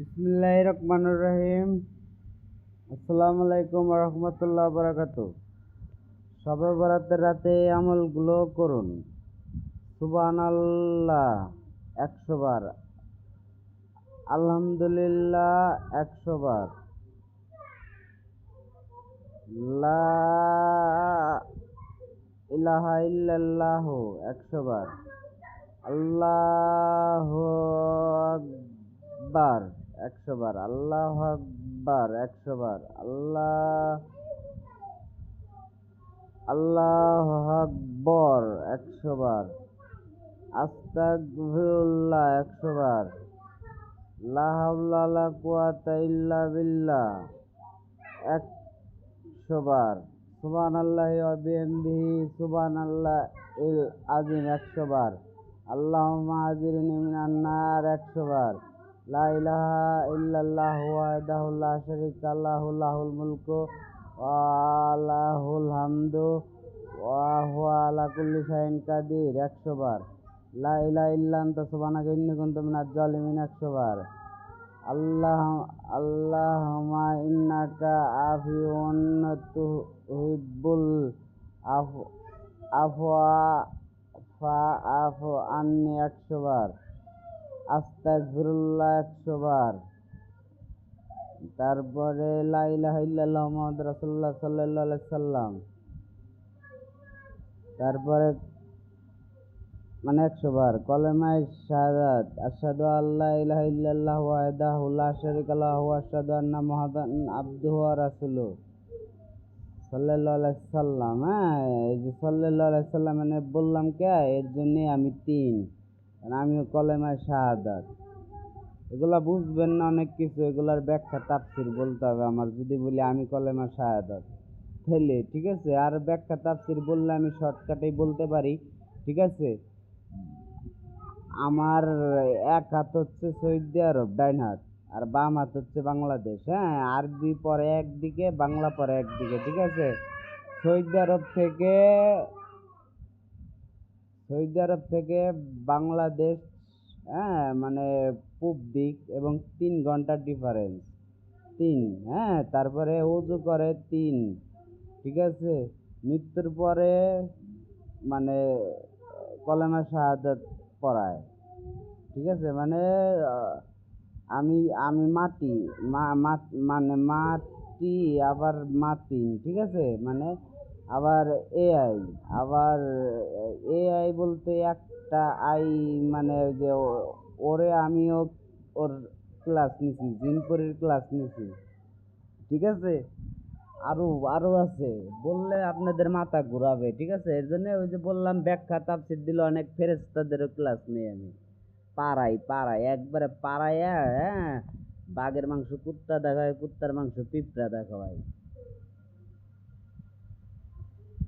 বিসমিল্লাহির রহমানির রহিম। আসসালামু আলাইকুম ওয়া রাহমাতুল্লাহি ওয়া বারাকাতুহু। শবে বরাতের রাতে এই আমলগুলো করুন। সুবহানাল্লাহ ১০০ বার, আলহামদুলিল্লাহ ১০০ বার, লা ইলাহা ইল্লাল্লাহু ১০০ বার, আল্লাহু আকবার ১০০ বার, আল্লাহু আকবার ১০০ বার, আল্লাহু আকবার ১০০ বার, আস্তাগফিরুল্লাহ ১০০ বার, লা হাওলা ওয়ালা কুওয়াতা ইল্লা বিল্লাহ ১০০ বার, সুবহানাল্লাহি ওয়া বিহামদিহি সুবহানাল্লাহিল আযীম ১০০ বার, আল্লাহুম্মা আজিরনি মিনান নার ১০০ বার, লা ইলাহা ইল্লাল্লাহু ওয়াহদাহু লা শারীকা লাহু লাহুল মুলকু ওয়া লাহুল হামদু ওয়া হুয়া আলা কুল্লি শাইইন কাদির ১০০ বার, লা ইলাহা ইল্লা আনতা সুবহানাকা ইন্নী কুনতু মিনাজ জালিমিন ১০০ বার, আল্লাহুম্মা ইন্নাকা আফিউন তুহিব্বুল আফওয়া ফাআফু আন্নী ১০০ বার, আস্তাগফিরুল্লাহ ১০০ বার। তারপরে লা ইলাহা ইল্লাল্লাহু মুহাম্মাদুর রাসূলুল্লাহ সাল্লাল্লাহু আলাইহি সাল্লাম, তারপরে ১০০ বার কলেমায়ে শাহাদাত, আশহাদু আল্লা ইলাহা ইল্লাল্লাহু ওয়াহদাহু লা শারীকা লাহু ওয়া আশহাদু আন্না মুহাম্মাদান আবদুহু ওয়া রাসূলুহু সাল্লাল্লাহু আলাইহি সাল্লাম। এই যে সাল্লাল্লাহু আলাইহি সাল্লাম মানে বললাম কে, এর জন্যে আমি ৩, কারণ আমিও কলেমায়ে শাহাদাত। এগুলা বুঝবেন না অনেক কিছু, এগুলার ব্যাখ্যা তাফসীর বলতে হবে আমার। যদি বলি আমি কলেমা শাহাদাত তাহলে ঠিক আছে, আর ব্যাখ্যা তাফসীর বললে আমি শর্টকাটেই বলতে পারি। ঠিক আছে, আমার এক হাত হচ্ছে সৌদি আরব, ডাইন হাত, আর বাম হাত হচ্ছে বাংলাদেশ। আরবি পরে একদিকে, বাংলা পরে একদিকে। ঠিক আছে, সৌদি আরব থেকে বাংলাদেশ মানে পূব দিক এবং ৩ ঘন্টার ডিফারেন্স। ৩, তারপরে ওযু করে ৩। ঠিক আছে, মৃত্যুর পরে মানে কলেমা শাহাদাত পড়ায়। ঠিক আছে, মানে আমি আমি মাটি মানে মাটি আবার মাতিন। ঠিক আছে, মানে আবার এআই বলতে একটা আই, মানে যে ওরে আমিও ওর ক্লাস নিছি, জিনপরির ক্লাস নিছি। ঠিক আছে, আরো আছে, বললে আপনাদের মাথা ঘুরাবে। ঠিক আছে, এর জন্য ওই যে বললাম ব্যাখ্যা তাফসীর দিলে অনেক ফেরেশতাদেরও ক্লাস নেই আমি। পাড়াই একবারে পাড়াইয়া, বাঘের মাংস কুত্তা দেখায়, কুত্তার মাংস পিঁপড়া দেখায়।